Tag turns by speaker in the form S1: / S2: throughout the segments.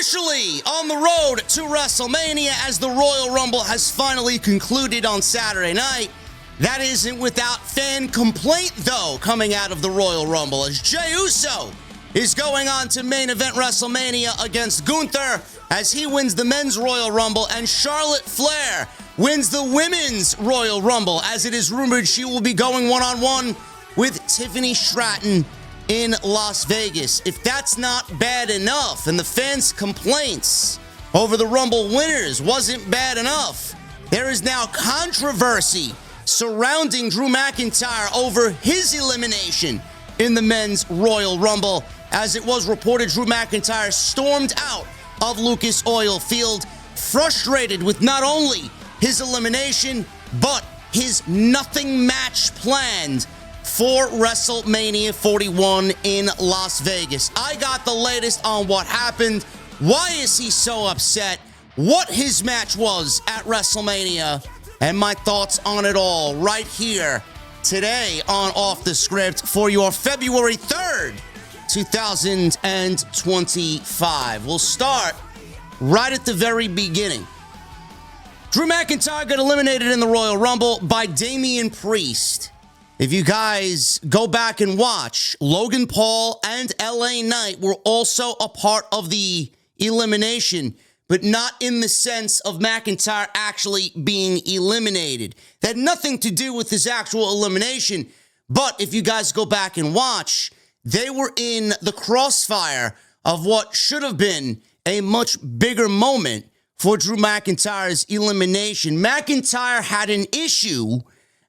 S1: Officially on the road to WrestleMania as the Royal Rumble has finally concluded on Saturday night. That isn't without fan complaint, though, coming out of the Royal Rumble, as Jey Uso is going on to main event WrestleMania against Gunther as he wins the Men's Royal Rumble, and Charlotte Flair wins the Women's Royal Rumble, as it is rumored she will be going one-on-one with Tiffany Stratton in Las Vegas. If that's not bad enough, and the fans' complaints over the Rumble winners wasn't bad enough, there is now controversy surrounding Drew McIntyre over his elimination in the Men's Royal Rumble. As it was reported, Drew McIntyre stormed out of Lucas Oil Field, frustrated with not only his elimination, but his nothing match planned for WrestleMania 41 in Las Vegas. I got the latest on what happened. Why is he so upset? What his match was at WrestleMania, and my thoughts on it all right here today on Off the Script for your February 3rd, 2025. We'll start right at the very beginning. Drew McIntyre got eliminated in the Royal Rumble by Damian Priest. If you guys go back and watch, Logan Paul and LA Knight were also a part of the elimination, but not in the sense of McIntyre actually being eliminated. That had nothing to do with his actual elimination, but if you guys go back and watch, they were in the crossfire of what should have been a much bigger moment for Drew McIntyre's elimination. McIntyre had an issue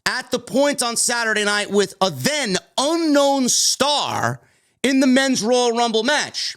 S1: at the point on Saturday night with a then unknown star in the Men's Royal Rumble match.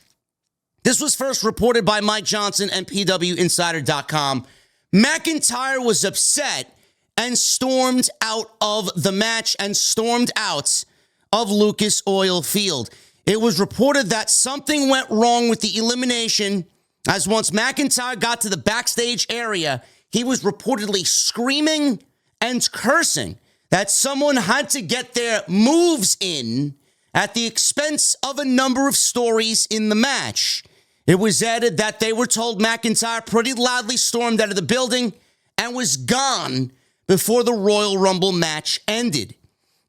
S1: This was first reported by Mike Johnson and PWInsider.com. McIntyre was upset and stormed out of the match and stormed out of Lucas Oil Field. It was reported that something went wrong with the elimination, as once McIntyre got to the backstage area, he was reportedly screaming and cursing that someone had to get their moves in at the expense of a number of stories in the match. It was added that they were told McIntyre pretty loudly stormed out of the building and was gone before the Royal Rumble match ended.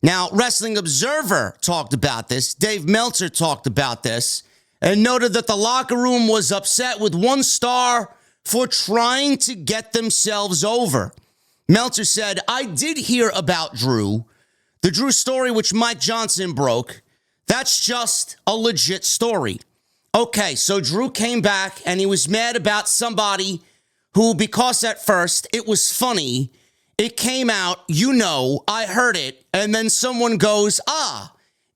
S1: Now, Wrestling Observer talked about this. Dave Meltzer talked about this and noted that the locker room was upset with one star for trying to get themselves over. Meltzer said, "I did hear about Drew. The Drew story which Mike Johnson broke, that's just a legit story." Okay, so Drew came back and he was mad about somebody who, because at first it was funny, it came out, I heard it, and then someone goes,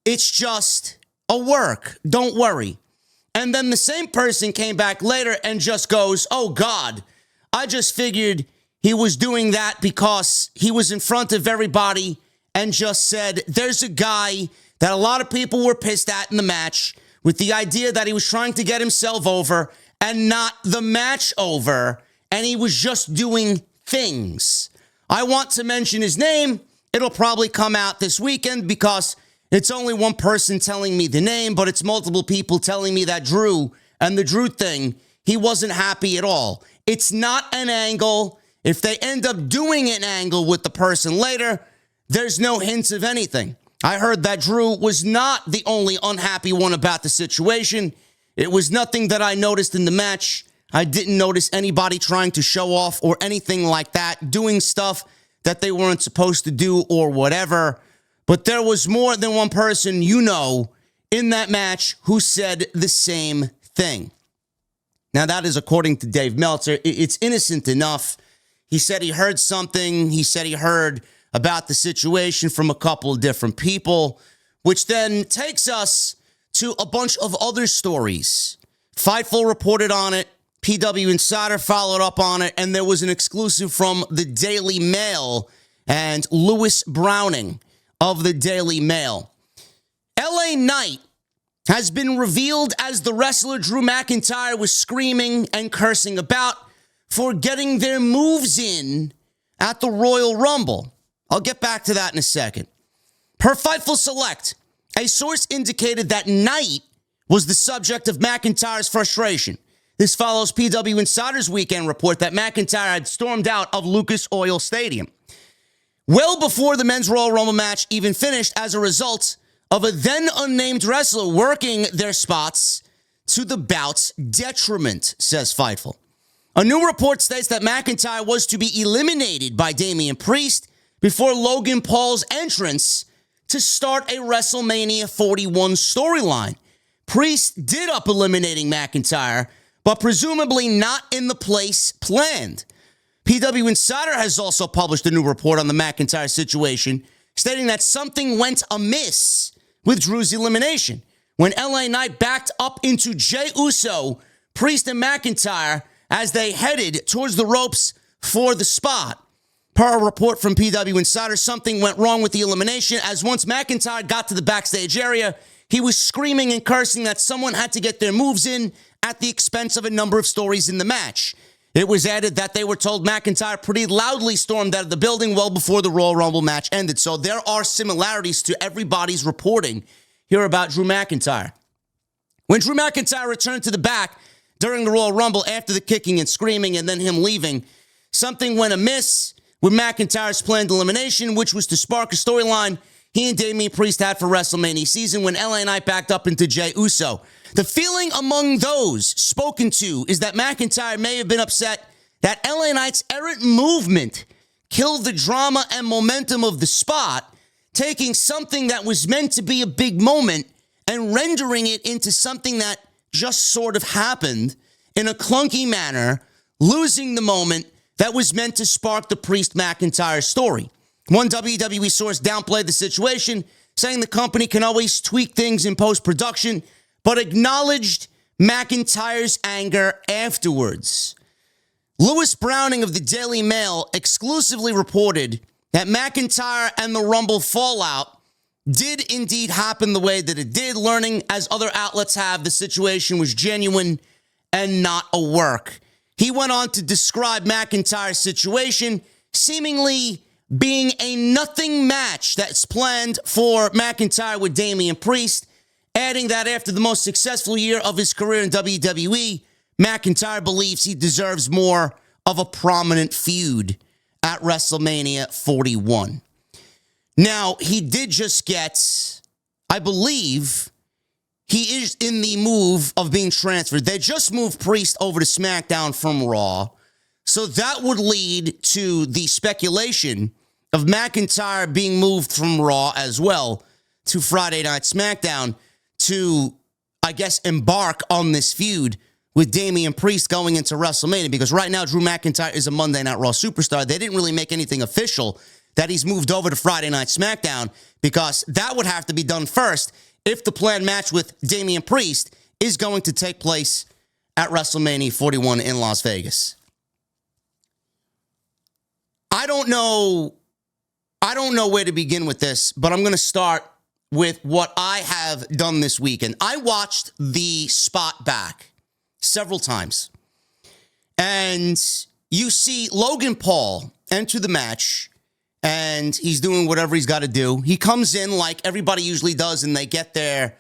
S1: it's just a work, don't worry. And then the same person came back later and just goes, "Oh God, I just figured he was doing that because he was in front of everybody and just said, there's a guy that a lot of people were pissed at in the match with the idea that he was trying to get himself over and not the match over, and he was just doing things." I want to mention his name. It'll probably come out this weekend because it's only one person telling me the name, but it's multiple people telling me that Drew and the Drew thing, he wasn't happy at all. It's not an angle. If they end up doing an angle with the person later, there's no hints of anything. I heard that Drew was not the only unhappy one about the situation. It was nothing that I noticed in the match. I didn't notice anybody trying to show off or anything like that, doing stuff that they weren't supposed to do or whatever. But there was more than one person, in that match who said the same thing. Now, that is according to Dave Meltzer. It's innocent enough. He said he heard something. He said he heard about the situation from a couple of different people, which then takes us to a bunch of other stories. Fightful reported on it. PW Insider followed up on it, and there was an exclusive from the Daily Mail and Lewis Browning of the Daily Mail. LA Knight has been revealed as the wrestler Drew McIntyre was screaming and cursing about for getting their moves in at the Royal Rumble. I'll get back to that in a second. Per Fightful Select, a source indicated that Knight was the subject of McIntyre's frustration. This follows PW Insider's weekend report that McIntyre had stormed out of Lucas Oil Stadium well before the men's Royal Rumble match even finished as a result of a then unnamed wrestler working their spots to the bout's detriment, says Fightful. A new report states that McIntyre was to be eliminated by Damian Priest before Logan Paul's entrance to start a WrestleMania 41 storyline. Priest did up eliminating McIntyre, but presumably not in the place planned. PW Insider has also published a new report on the McIntyre situation, stating that something went amiss with Drew's elimination. When LA Knight backed up into Jey Uso, Priest and McIntyre as they headed towards the ropes for the spot. Per a report from PW Insider, something went wrong with the elimination, as once McIntyre got to the backstage area, he was screaming and cursing that someone had to get their moves in at the expense of a number of stories in the match. It was added that they were told McIntyre pretty loudly stormed out of the building well before the Royal Rumble match ended. So there are similarities to everybody's reporting here about Drew McIntyre. When Drew McIntyre returned to the back during the Royal Rumble after the kicking and screaming and then him leaving, something went amiss with McIntyre's planned elimination, which was to spark a storyline he and Damian Priest had for WrestleMania season when LA Knight backed up into Jey Uso. The feeling among those spoken to is that McIntyre may have been upset that LA Knight's errant movement killed the drama and momentum of the spot, taking something that was meant to be a big moment and rendering it into something that just sort of happened in a clunky manner, losing the moment that was meant to spark the Priest-McIntyre story. One WWE source downplayed the situation, saying the company can always tweak things in post-production, but acknowledged McIntyre's anger afterwards. Lewis Browning of the Daily Mail exclusively reported that McIntyre and the Rumble fallout did indeed happen the way that it did, learning, as other outlets have, the situation was genuine and not a work. He went on to describe McIntyre's situation seemingly being a nothing match that's planned for McIntyre with Damian Priest, adding that after the most successful year of his career in WWE, McIntyre believes he deserves more of a prominent feud at WrestleMania 41. Now, he did just get, I believe, he is in the move of being transferred. They just moved Priest over to SmackDown from Raw. So that would lead to the speculation of McIntyre being moved from Raw as well to Friday Night SmackDown to, I guess, embark on this feud with Damian Priest going into WrestleMania, because right now Drew McIntyre is a Monday Night Raw superstar. They didn't really make anything official that he's moved over to Friday Night SmackDown, because that would have to be done first if the planned match with Damian Priest is going to take place at WrestleMania 41 in Las Vegas. I don't know where to begin with this, but I'm going to start with what I have done this weekend. I watched the spot back several times, and you see Logan Paul enter the match, and he's doing whatever he's got to do. He comes in like everybody usually does, and they get their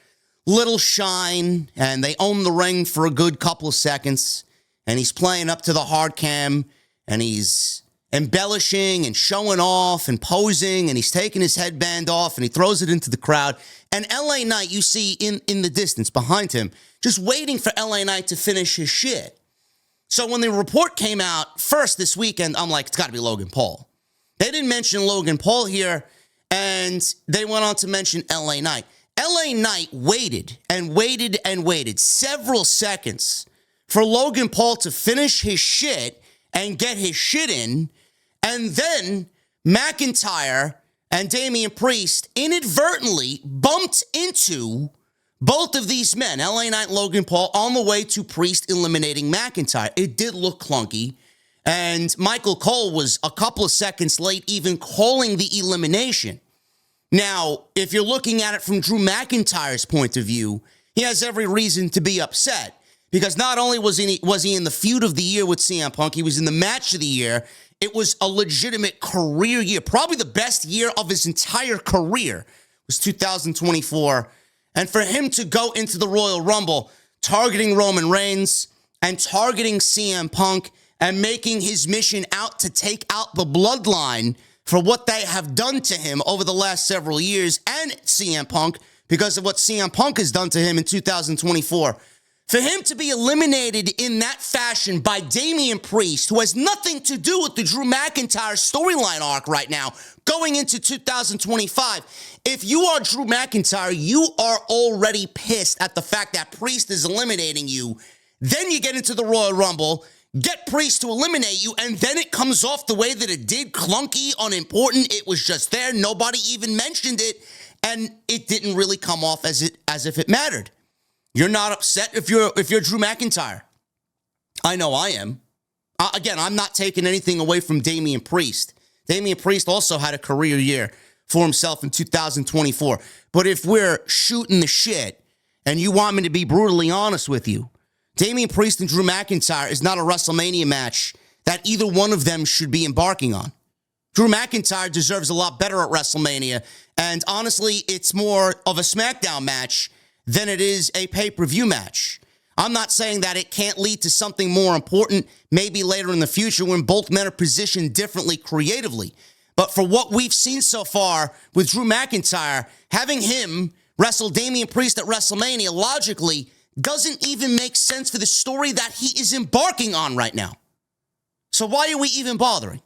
S1: little shine, and they own the ring for a good couple of seconds, and he's playing up to the hard cam, and he's embellishing and showing off and posing, and he's taking his headband off, and he throws it into the crowd. And LA Knight, you see in the distance behind him, just waiting for LA Knight to finish his shit. So when the report came out first this weekend, I'm like, it's got to be Logan Paul. They didn't mention Logan Paul here, and they went on to mention LA Knight. LA Knight waited and waited and waited several seconds for Logan Paul to finish his shit and get his shit in, and then McIntyre and Damian Priest inadvertently bumped into both of these men, LA Knight and Logan Paul, on the way to Priest eliminating McIntyre. It did look clunky, and Michael Cole was a couple of seconds late even calling the elimination. Now, if you're looking at it from Drew McIntyre's point of view, he has every reason to be upset, because not only was he in the feud of the year with CM Punk, he was in the match of the year. It was a legitimate career year, probably the best year of his entire career was 2024. And for him to go into the Royal Rumble targeting Roman Reigns and targeting CM Punk and making his mission out to take out the bloodline for what they have done to him over the last several years, and CM Punk because of what CM Punk has done to him in 2024. For him to be eliminated in that fashion by Damian Priest, who has nothing to do with the Drew McIntyre storyline arc right now, going into 2025, if you are Drew McIntyre, you are already pissed at the fact that Priest is eliminating you. Then you get into the Royal Rumble, get Priest to eliminate you, and then it comes off the way that it did, clunky, unimportant. It was just there. Nobody even mentioned it, and it didn't really come off as if it mattered. You're not upset if you're Drew McIntyre. I know I am. Again, I'm not taking anything away from Damian Priest. Damian Priest also had a career year for himself in 2024. But if we're shooting the shit, and you want me to be brutally honest with you, Damian Priest and Drew McIntyre is not a WrestleMania match that either one of them should be embarking on. Drew McIntyre deserves a lot better at WrestleMania, and honestly, it's more of a SmackDown match than it is a pay-per-view match. I'm not saying that it can't lead to something more important, maybe later in the future when both men are positioned differently creatively. But for what we've seen so far with Drew McIntyre, having him wrestle Damian Priest at WrestleMania logically doesn't even make sense for the story that he is embarking on right now. So why are we even bothering?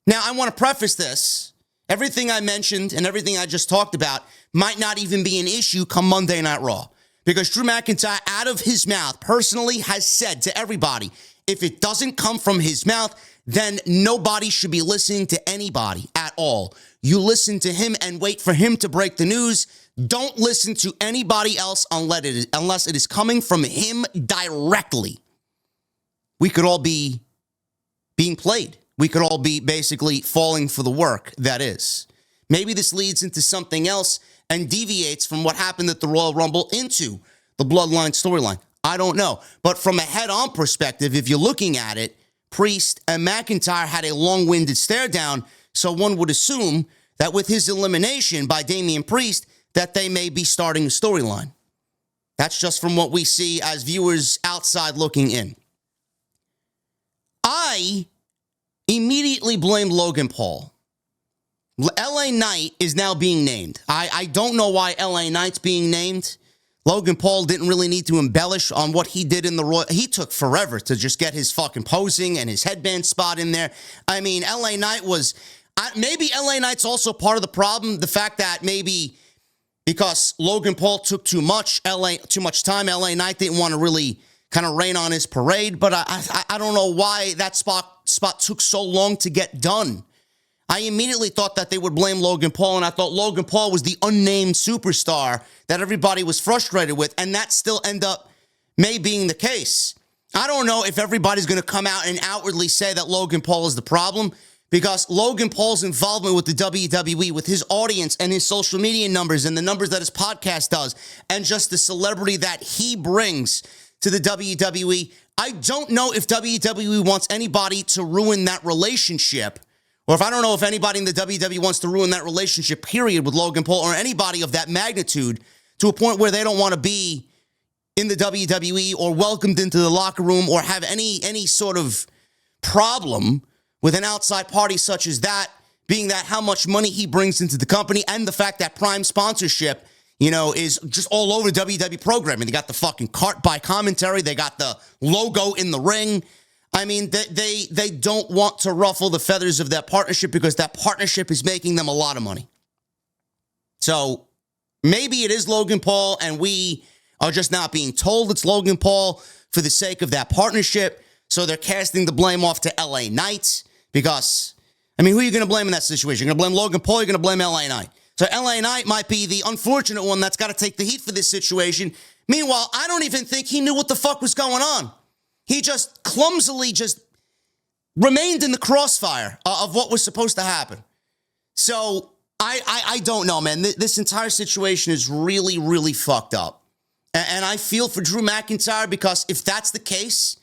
S1: Now, I want to preface this. Everything I mentioned and everything I just talked about might not even be an issue come Monday Night Raw. Because Drew McIntyre, out of his mouth, personally has said to everybody, if it doesn't come from his mouth, then nobody should be listening to anybody at all. You listen to him and wait for him to break the news. Don't listen to anybody else unless it is coming from him directly. We could all be being played. We could all be basically falling for the work that is. Maybe this leads into something else and deviates from what happened at the Royal Rumble into the Bloodline storyline. I don't know. But from a head-on perspective, if you're looking at it, Priest and McIntyre had a long-winded stare down, so one would assume that with his elimination by Damian Priest, that they may be starting a storyline. That's just from what we see as viewers outside looking in. I immediately blamed Logan Paul. LA Knight is now being named. I don't know why LA Knight's being named. Logan Paul didn't really need to embellish on what he did in the Royal. He took forever to just get his fucking posing and his headband spot in there. I mean, LA Knight was... maybe LA Knight's also part of the problem. The fact that maybe because Logan Paul took too much time, LA Knight didn't want to really kind of rain on his parade. But I don't know why that spot took so long to get done. I immediately thought that they would blame Logan Paul, and I thought Logan Paul was the unnamed superstar that everybody was frustrated with, and that still end up may being the case. I don't know if everybody's going to come out and outwardly say that Logan Paul is the problem, because Logan Paul's involvement with the WWE, with his audience and his social media numbers and the numbers that his podcast does, and just the celebrity that he brings to the WWE, I don't know if WWE wants anybody to ruin that relationship. Or if I don't know if anybody in the WWE wants to ruin that relationship, period, with Logan Paul, or anybody of that magnitude to a point where they don't want to be in the WWE or welcomed into the locker room or have any sort of problem with an outside party such as that, being that how much money he brings into the company and the fact that Prime sponsorship, is just all over WWE programming. They got the fucking cart by commentary. They got the logo in the ring. I mean, they don't want to ruffle the feathers of that partnership because that partnership is making them a lot of money. So maybe it is Logan Paul and we are just not being told it's Logan Paul for the sake of that partnership. So they're casting the blame off to LA Knight because, who are you going to blame in that situation? You're going to blame Logan Paul, you're going to blame LA Knight. So LA Knight might be the unfortunate one that's got to take the heat for this situation. Meanwhile, I don't even think he knew what the fuck was going on. He just clumsily remained in the crossfire of what was supposed to happen. So I don't know, man. This entire situation is really, really fucked up. And I feel for Drew McIntyre because if that's the case,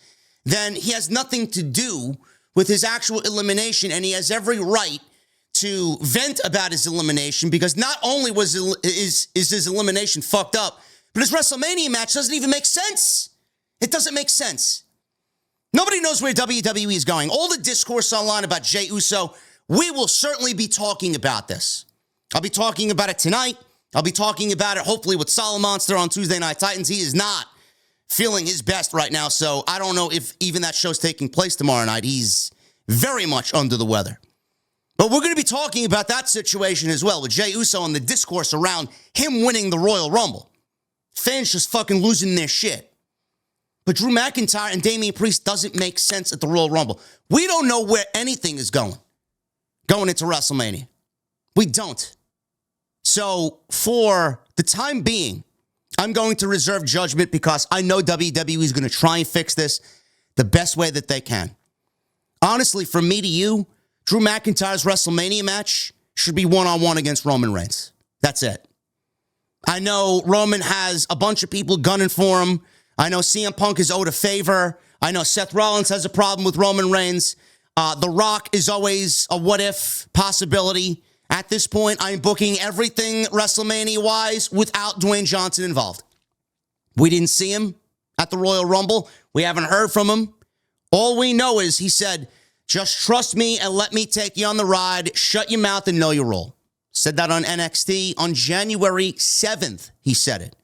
S1: then he has nothing to do with his actual elimination, and he has every right to vent about his elimination because not only is his elimination fucked up, but his WrestleMania match doesn't even make sense. It doesn't make sense. Nobody knows where WWE is going. All the discourse online about Jey Uso, we will certainly be talking about this. I'll be talking about it tonight. I'll be talking about it hopefully with Solid Monster on Tuesday Night Titans. He is not feeling his best right now, so I don't know if even that show's taking place tomorrow night. He's very much under the weather. But we're going to be talking about that situation as well with Jey Uso and the discourse around him winning the Royal Rumble. Fans just fucking losing their shit. But Drew McIntyre and Damian Priest doesn't make sense at the Royal Rumble. We don't know where anything is going into WrestleMania. We don't. So for the time being, I'm going to reserve judgment because I know WWE is going to try and fix this the best way that they can. Honestly, from me to you, Drew McIntyre's WrestleMania match should be one-on-one against Roman Reigns. That's it. I know Roman has a bunch of people gunning for him. I know CM Punk is owed a favor. I know Seth Rollins has a problem with Roman Reigns. The Rock is always a what-if possibility. At this point, I'm booking everything WrestleMania-wise without Dwayne Johnson involved. We didn't see him at the Royal Rumble. We haven't heard from him. All we know is he said, just trust me and let me take you on the ride. Shut your mouth and know your role. Said that on NXT on January 7th, he said it.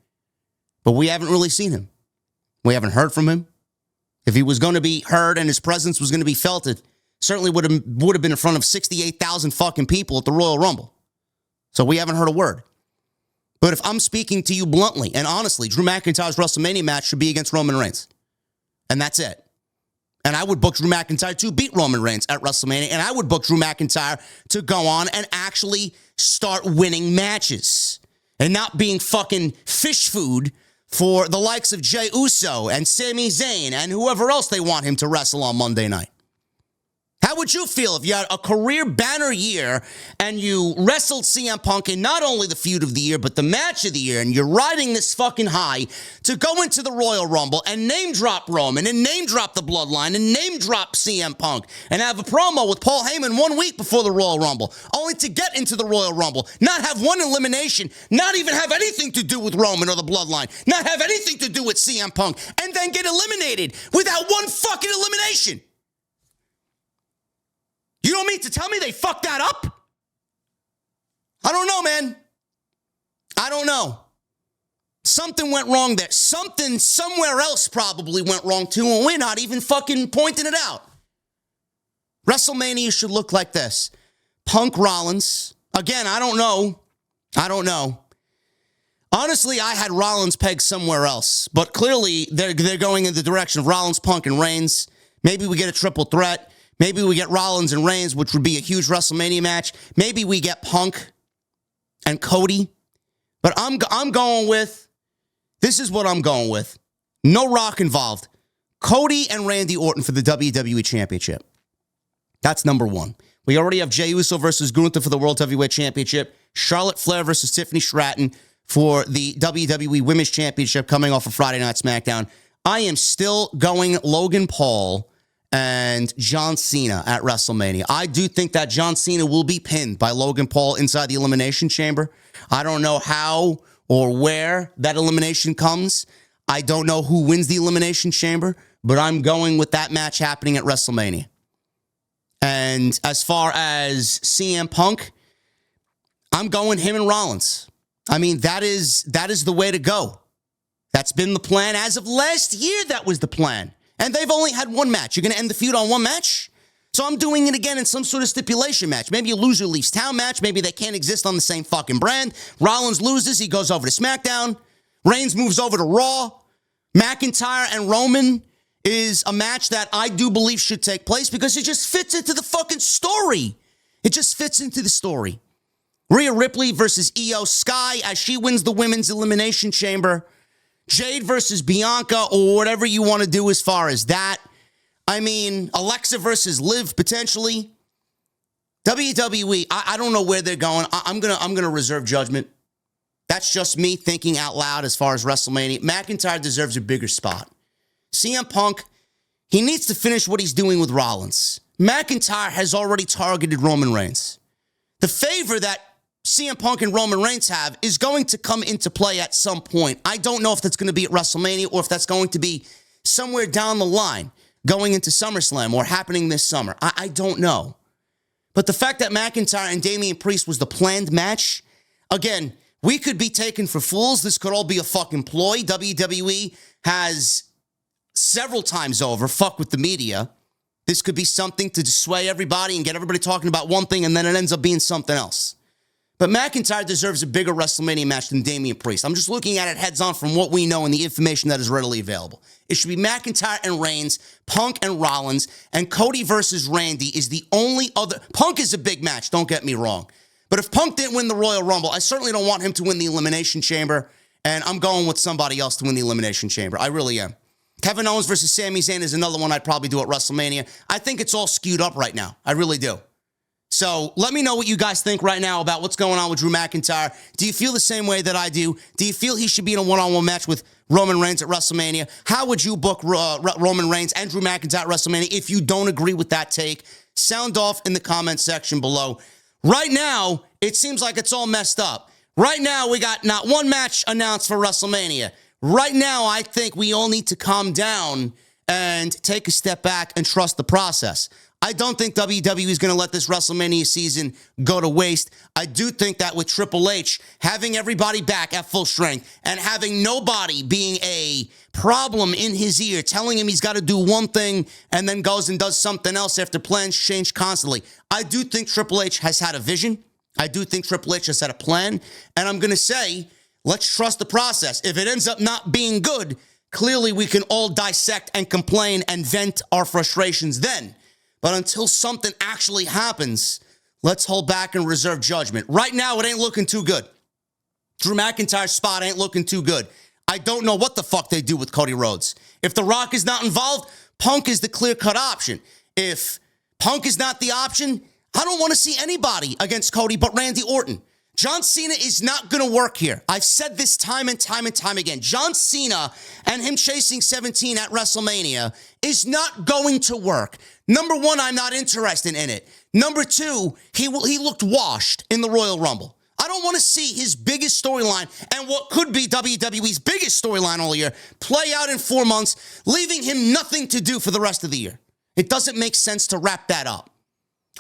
S1: But we haven't really seen him. We haven't heard from him. If he was going to be heard and his presence was going to be felt, it certainly would have been in front of 68,000 fucking people at the Royal Rumble. So we haven't heard a word. But if I'm speaking to you bluntly and honestly, Drew McIntyre's WrestleMania match should be against Roman Reigns. And that's it. And I would book Drew McIntyre to beat Roman Reigns at WrestleMania. And I would book Drew McIntyre to go on and actually start winning matches. And not being fucking fish food for the likes of Jey Uso and Sami Zayn and whoever else they want him to wrestle on Monday night. How would you feel if you had a career banner year and you wrestled CM Punk in not only the feud of the year, but the match of the year, and you're riding this fucking high to go into the Royal Rumble and name drop Roman and name drop the Bloodline and name drop CM Punk and have a promo with Paul Heyman 1 week before the Royal Rumble, only to get into the Royal Rumble, not have one elimination, not even have anything to do with Roman or the Bloodline, not have anything to do with CM Punk, and then get eliminated without one fucking elimination? You don't mean to tell me they fucked that up? I don't know, man. I don't know. Something went wrong there. Something somewhere else probably went wrong too, and we're not even fucking pointing it out. WrestleMania should look like this. Punk Rollins. Again, I don't know. Honestly, I had Rollins pegged somewhere else, but clearly they're going in the direction of Rollins, Punk, and Reigns. Maybe we get a triple threat. Maybe we get Rollins and Reigns, which would be a huge WrestleMania match. Maybe we get Punk and Cody. But I'm going with, this is what I'm going with. No Rock involved. Cody and Randy Orton for the WWE Championship. That's number one. We already have Jey Uso versus Gunther for the World Heavyweight Championship. Charlotte Flair versus Tiffany Stratton for the WWE Women's Championship coming off of Friday Night SmackDown. I am still going Logan Paul and John Cena at WrestleMania. I do think that John Cena will be pinned by Logan Paul inside the Elimination Chamber. I don't know how or where that elimination comes. I don't know who wins the Elimination Chamber, but I'm going with that match happening at WrestleMania. And as far as CM Punk, I'm going him and Rollins. I mean, that is the way to go. That's been the plan. As of last year, that was the plan. And they've only had one match. You're going to end the feud on one match? So I'm doing it again in some sort of stipulation match. Maybe a loser leaves town match. Maybe they can't exist on the same fucking brand. Rollins loses. He goes over to SmackDown. Reigns moves over to Raw. McIntyre and Roman is a match that I do believe should take place because it just fits into the fucking story. It just fits into the story. Rhea Ripley versus Io Sky as she wins the Women's Elimination Chamber. Jade versus Bianca or whatever you want to do as far as that. I mean, Alexa versus Liv potentially. WWE, I don't know where they're going. I'm gonna reserve judgment. That's just me thinking out loud as far as WrestleMania. McIntyre deserves a bigger spot. CM Punk, he needs to finish what he's doing with Rollins. McIntyre has already targeted Roman Reigns. The favor that CM Punk and Roman Reigns have is going to come into play at some point. I don't know if that's going to be at WrestleMania or if that's going to be somewhere down the line going into SummerSlam or happening this summer. I don't know. But the fact that McIntyre and Damian Priest was the planned match, again, we could be taken for fools. This could all be a fucking ploy. WWE has several times over fucked with the media. This could be something to sway everybody and get everybody talking about one thing, and then it ends up being something else. But McIntyre deserves a bigger WrestleMania match than Damian Priest. I'm just looking at it heads on from what we know and the information that is readily available. It should be McIntyre and Reigns, Punk and Rollins, and Cody versus Randy is the only other. Punk is a big match, don't get me wrong. But if Punk didn't win the Royal Rumble, I certainly don't want him to win the Elimination Chamber, and I'm going with somebody else to win the Elimination Chamber. I really am. Kevin Owens versus Sami Zayn is another one I'd probably do at WrestleMania. I think it's all skewed up right now. I really do. So let me know what you guys think right now about what's going on with Drew McIntyre. Do you feel the same way that I do? Do you feel he should be in a one-on-one match with Roman Reigns at WrestleMania? How would you book Roman Reigns and Drew McIntyre at WrestleMania if you don't agree with that take? Sound off in the comment section below. Right now, it seems like it's all messed up. Right now, we got not one match announced for WrestleMania. Right now, I think we all need to calm down and take a step back and trust the process. I don't think WWE is going to let this WrestleMania season go to waste. I do think that with Triple H having everybody back at full strength and having nobody being a problem in his ear, telling him he's got to do one thing and then goes and does something else after plans change constantly. I do think Triple H has had a vision. I do think Triple H has had a plan. And I'm going to say, let's trust the process. If it ends up not being good, clearly we can all dissect and complain and vent our frustrations then. But until something actually happens, let's hold back and reserve judgment. Right now, it ain't looking too good. Drew McIntyre's spot ain't looking too good. I don't know what the fuck they do with Cody Rhodes. If The Rock is not involved, Punk is the clear-cut option. If Punk is not the option, I don't want to see anybody against Cody but Randy Orton. John Cena is not going to work here. I've said this time and time and time again. John Cena and him chasing 17 at WrestleMania is not going to work. Number one, I'm not interested in it. Number two, he looked washed in the Royal Rumble. I don't want to see his biggest storyline and what could be WWE's biggest storyline all year play out in 4 months, leaving him nothing to do for the rest of the year. It doesn't make sense to wrap that up.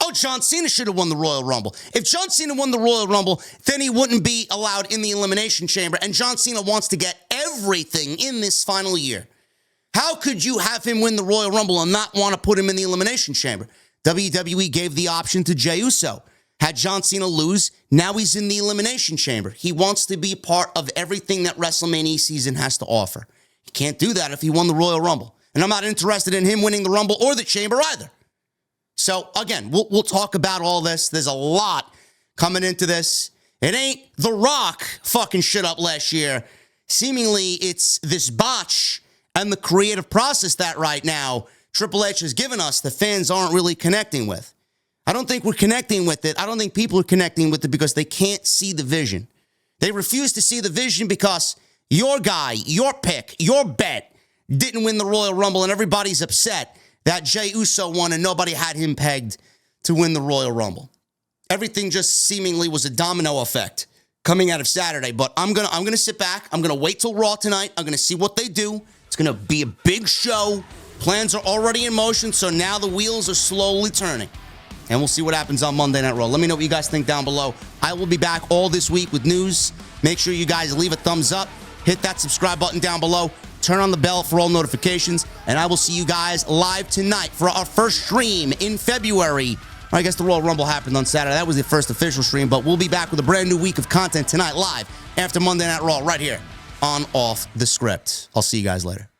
S1: Oh, John Cena should have won the Royal Rumble. If John Cena won the Royal Rumble, then he wouldn't be allowed in the Elimination Chamber, and John Cena wants to get everything in this final year. How could you have him win the Royal Rumble and not want to put him in the Elimination Chamber? WWE gave the option to Jey Uso. Had John Cena lose, now he's in the Elimination Chamber. He wants to be part of everything that WrestleMania season has to offer. He can't do that if he won the Royal Rumble. And I'm not interested in him winning the Rumble or the Chamber either. So, again, we'll talk about all this. There's a lot coming into this. It ain't The Rock fucking shit up last year. Seemingly, it's this botch and the creative process that right now Triple H has given us the fans aren't really connecting with. I don't think we're connecting with it. I don't think people are connecting with it because they can't see the vision. They refuse to see the vision because your guy, your pick, your bet didn't win the Royal Rumble and everybody's upset that Jey Uso won and nobody had him pegged to win the Royal Rumble. Everything just seemingly was a domino effect coming out of Saturday. But I'm gonna sit back. I'm gonna wait till Raw tonight. I'm gonna see what they do. It's gonna be a big show. Plans are already in motion, so now the wheels are slowly turning. And we'll see what happens on Monday Night Raw. Let me know what you guys think down below. I will be back all this week with news. Make sure you guys leave a thumbs up. Hit that subscribe button down below. Turn on the bell for all notifications, and I will see you guys live tonight for our first stream in February. I guess the Royal Rumble happened on Saturday. That was the first official stream, but we'll be back with a brand new week of content tonight live after Monday Night Raw right here on Off the Script. I'll see you guys later.